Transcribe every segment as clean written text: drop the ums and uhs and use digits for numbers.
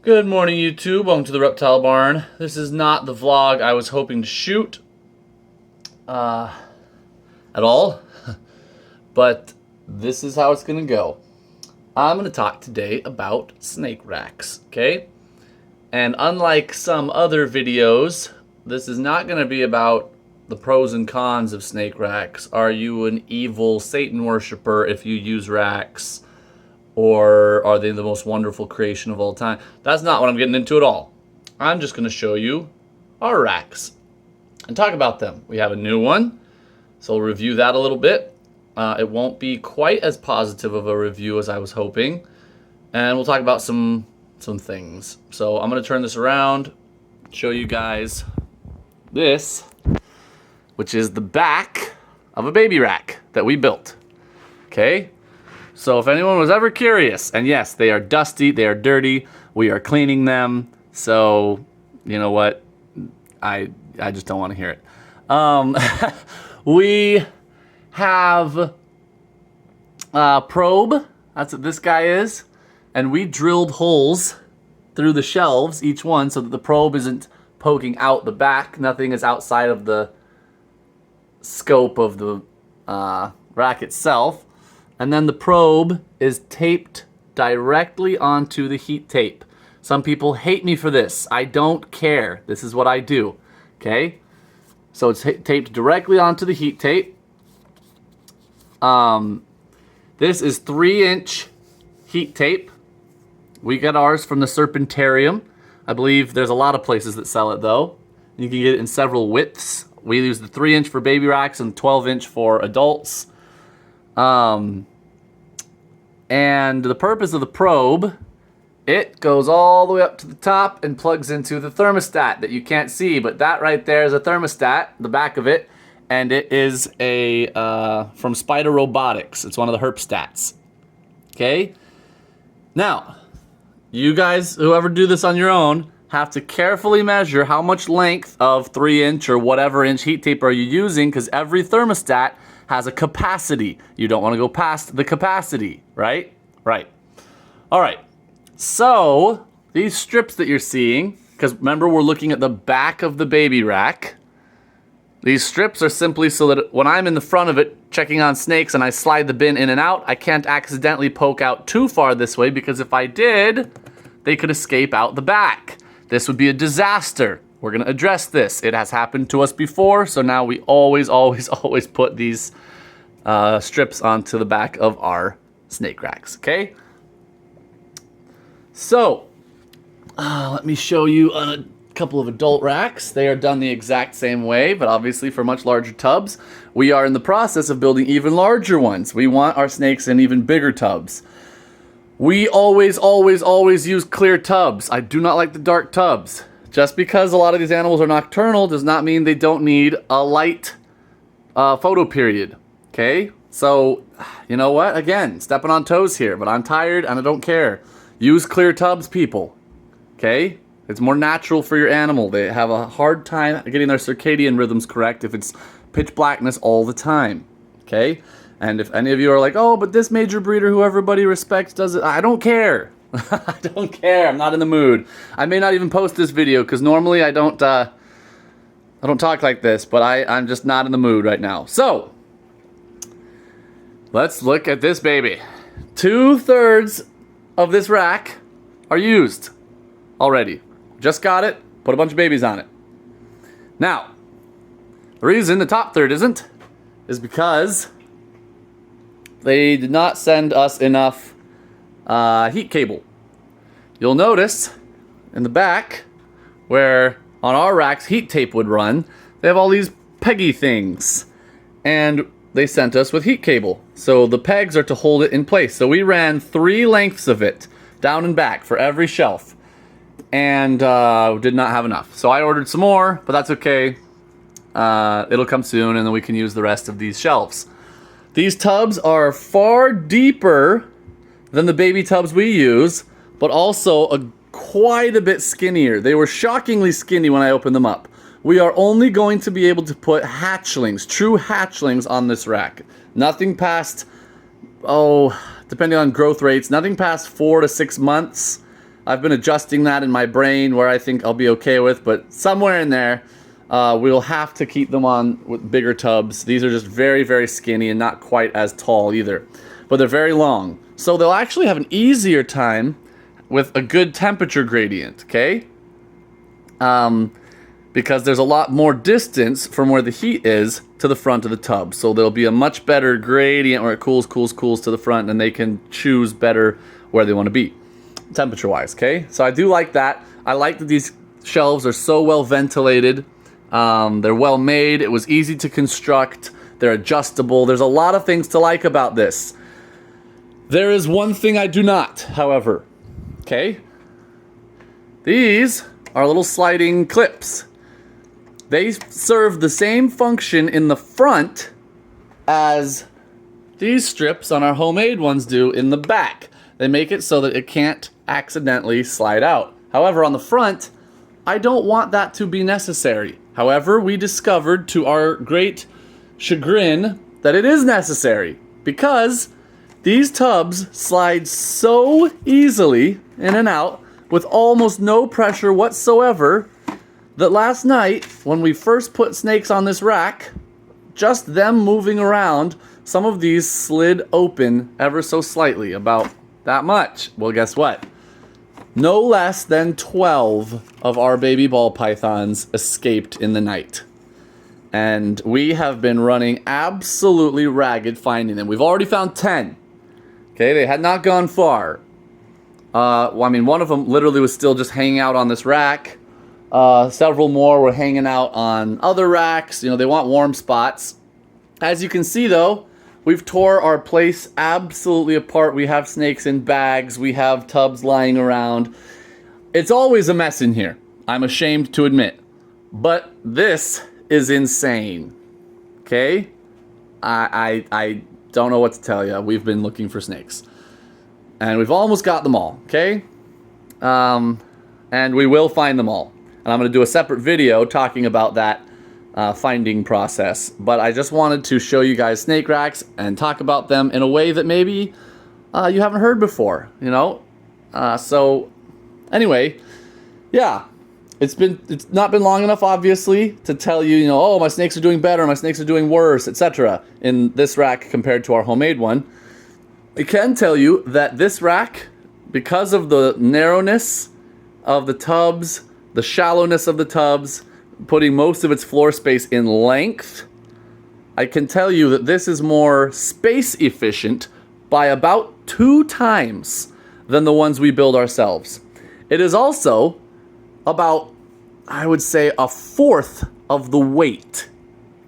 Good morning, YouTube. Welcome to the Reptile Barn. This is not the vlog I was hoping to shoot at all, but this is how it's going to go. I'm going to talk today about snake racks, okay? And unlike some other videos, this is not going to be about the pros and cons of snake racks. Are you an evil Satan worshiper if you use racks? Or are they the most wonderful creation of all time? That's not what I'm getting into at all. I'm just going to show you our racks and talk about them. We have a new one, so we'll review that a little bit. It won't be quite as positive of a review as I was hoping. And we'll talk about some things. So I'm going to turn this around, show you guys this, which is the back of a baby rack that we built. Okay? So if anyone was ever curious, and yes, they are dusty, they are dirty, we are cleaning them, so you know what, I just don't want to hear it. We have a probe, that's what this guy is, and we drilled holes through the shelves, each one, so that the probe isn't poking out the back, nothing is outside of the scope of the rack itself. And then the probe is taped directly onto the heat tape. Some people hate me for this. I don't care. This is what I do. Okay? So it's taped directly onto the heat tape. This is 3-inch heat tape. We got ours from the Serpentarium. I believe there's a lot of places that sell it though. You can get it in several widths. We use the 3-inch for baby racks and 12-inch for adults. And the purpose of the probe, it goes all the way up to the top and plugs into the thermostat that you can't see, but that right there is a thermostat, the back of it, and it is a from Spider Robotics. It's one of the herpstats. Okay? Now, you guys, whoever do this on your own, have to carefully measure how much length of 3-inch or whatever inch heat tape are you using, because every thermostat has a capacity. You don't want to go past the capacity, right? Right. All right. So these strips that you're seeing, because remember we're looking at the back of the baby rack, these strips are simply so that when I'm in the front of it checking on snakes and I slide the bin in and out, I can't accidentally poke out too far this way, because if I did, they could escape out the back. This would be a disaster. We're going to address this. It has happened to us before, so now we always put these strips onto the back of our snake racks, okay? So, let me show you a couple of adult racks. They are done the exact same way, but obviously for much larger tubs. We are in the process of building even larger ones. We want our snakes in even bigger tubs. We always use clear tubs. I do not like the dark tubs. Just because a lot of these animals are nocturnal does not mean they don't need a light photo period, okay? So, you know what? Again, stepping on toes here, but I'm tired and I don't care. Use clear tubs, people, okay? It's more natural for your animal. They have a hard time getting their circadian rhythms correct if it's pitch blackness all the time, okay? And if any of you are like, oh, but this major breeder who everybody respects does it, I don't care. I don't care. I'm not in the mood. I may not even post this video because normally I don't talk like this, but I'm just not in the mood right now. So let's look at this baby. 2/3 of this rack are used already. Just got it. Put a bunch of babies on it. Now, the reason the top third isn't is because they did not send us enough heat cable. You'll notice in the back where on our racks heat tape would run, they have all these peggy things, and they sent us with heat cable. So the pegs are to hold it in place. So we ran 3 lengths of it down and back for every shelf, and did not have enough. So I ordered some more, but that's okay. It'll come soon, and then we can use the rest of these shelves. These tubs are far deeper than the baby tubs we use, but also quite a bit skinnier. They were shockingly skinny when I opened them up. We are only going to be able to put hatchlings, true hatchlings, on this rack. Nothing past, depending on growth rates, nothing past 4 to 6 months. I've been adjusting that in my brain where I think I'll be okay with, but somewhere in there, we'll have to keep them on with bigger tubs. These are just very, very skinny and not quite as tall either, but they're very long. So they'll actually have an easier time with a good temperature gradient, okay? Because there's a lot more distance from where the heat is to the front of the tub. So there'll be a much better gradient where it cools to the front, and they can choose better where they want to be, temperature-wise, okay? So I do like that. I like that these shelves are so well ventilated. They're well made. It was easy to construct. They're adjustable. There's a lot of things to like about this. There is one thing I do not, however, okay? These are little sliding clips. They serve the same function in the front as these strips on our homemade ones do in the back. They make it so that it can't accidentally slide out. However, on the front, I don't want that to be necessary. However, we discovered to our great chagrin that it is necessary because these tubs slide so easily in and out with almost no pressure whatsoever that last night, when we first put snakes on this rack, just them moving around, some of these slid open ever so slightly, about that much. Well, guess what? No less than 12 of our baby ball pythons escaped in the night. And we have been running absolutely ragged finding them. We've already found 10. Okay, they had not gone far. Well, I mean, one of them literally was still just hanging out on this rack. Several more were hanging out on other racks. You know, they want warm spots. As you can see, though, we've tore our place absolutely apart. We have snakes in bags. We have tubs lying around. It's always a mess in here, I'm ashamed to admit. But this is insane. Okay? I don't know what to tell you. We've been looking for snakes. And we've almost got them all, okay? And we will find them all. And I'm going to do a separate video talking about that finding process. But I just wanted to show you guys snake racks and talk about them in a way that maybe you haven't heard before, you know? So anyway, yeah. It's not been long enough, obviously, to tell you, you know, oh, my snakes are doing better, my snakes are doing worse, etc. in this rack compared to our homemade one. I can tell you that this rack, because of the narrowness of the tubs, the shallowness of the tubs, putting most of its floor space in length, I can tell you that this is more space efficient by about 2 times than the ones we build ourselves. It is also about, I would say, 1/4 of the weight,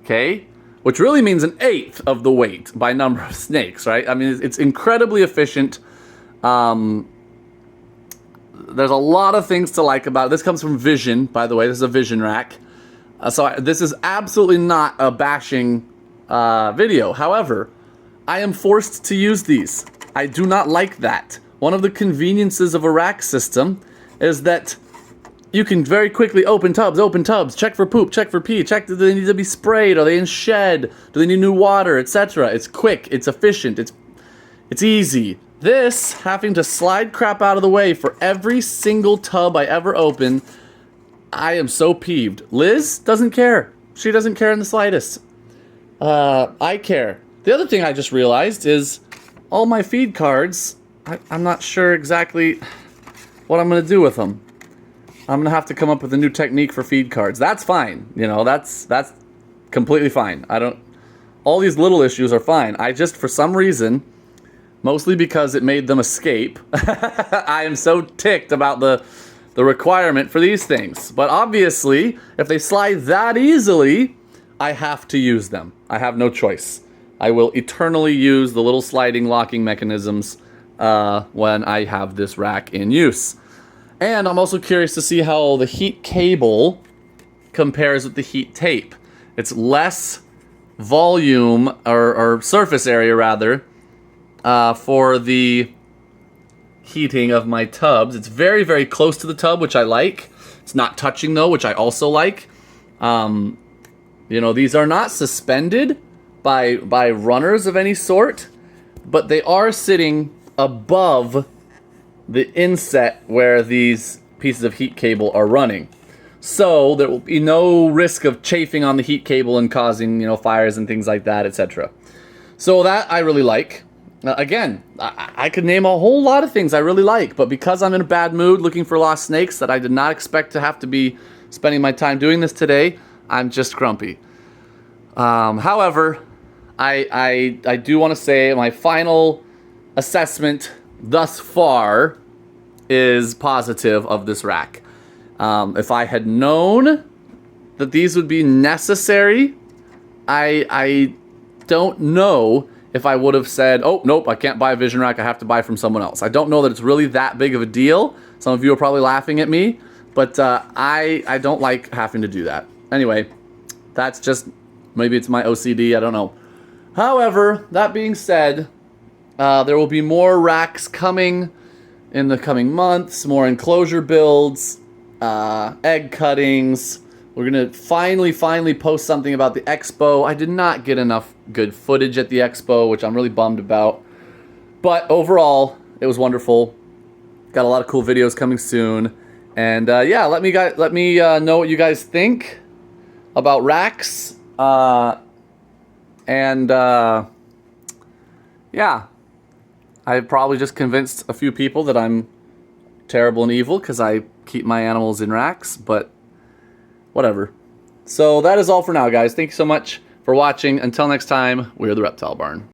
okay? Which really means 1/8 of the weight by number of snakes, right? I mean, it's incredibly efficient. There's a lot of things to like about it. This comes from Vision, by the way. This is a Vision rack. This is absolutely not a bashing video. However, I am forced to use these. I do not like that. One of the conveniences of a rack system is that you can very quickly open tubs, check for poop, check for pee, check do they need to be sprayed, are they in shed, do they need new water, etc. It's quick, it's efficient, it's easy. This, having to slide crap out of the way for every single tub I ever open, I am so peeved. Liz doesn't care. She doesn't care in the slightest. I care. The other thing I just realized is all my feed cards, I'm not sure exactly what I'm going to do with them. I'm gonna have to come up with a new technique for feed cards. That's fine, you know, that's completely fine. All these little issues are fine. I just, for some reason, mostly because it made them escape, I am so ticked about the requirement for these things. But obviously, if they slide that easily, I have to use them. I have no choice. I will eternally use the little sliding locking mechanisms when I have this rack in use. And I'm also curious to see how the heat cable compares with the heat tape. It's less volume, or surface area rather, for the heating of my tubs. It's very, very close to the tub, which I like. It's not touching though, which I also like. You know, these are not suspended by runners of any sort, but they are sitting above the inset where these pieces of heat cable are running. So there will be no risk of chafing on the heat cable and causing, fires and things like that, etc. So that I really like. Again, I could name a whole lot of things I really like, but because I'm in a bad mood looking for lost snakes that I did not expect to have to be spending my time doing this today, I'm just grumpy. However, I do want to say my final assessment thus far is positive of this rack. If I had known that these would be necessary, I don't know if I would have said, oh, nope, I can't buy a vision rack, I have to buy from someone else. I don't know that it's really that big of a deal. Some of you are probably laughing at me, but I don't like having to do that. Anyway, that's just, maybe it's my OCD, I don't know. However, that being said, there will be more racks coming in the coming months, more enclosure builds, egg cuttings. We're going to finally post something about the expo. I did not get enough good footage at the expo, which I'm really bummed about. But overall, it was wonderful. Got a lot of cool videos coming soon. And yeah, let me know what you guys think about racks. Yeah, I probably just convinced a few people that I'm terrible and evil because I keep my animals in racks, but whatever. So that is all for now, guys. Thank you so much for watching. Until next time, we're the Reptile Barn.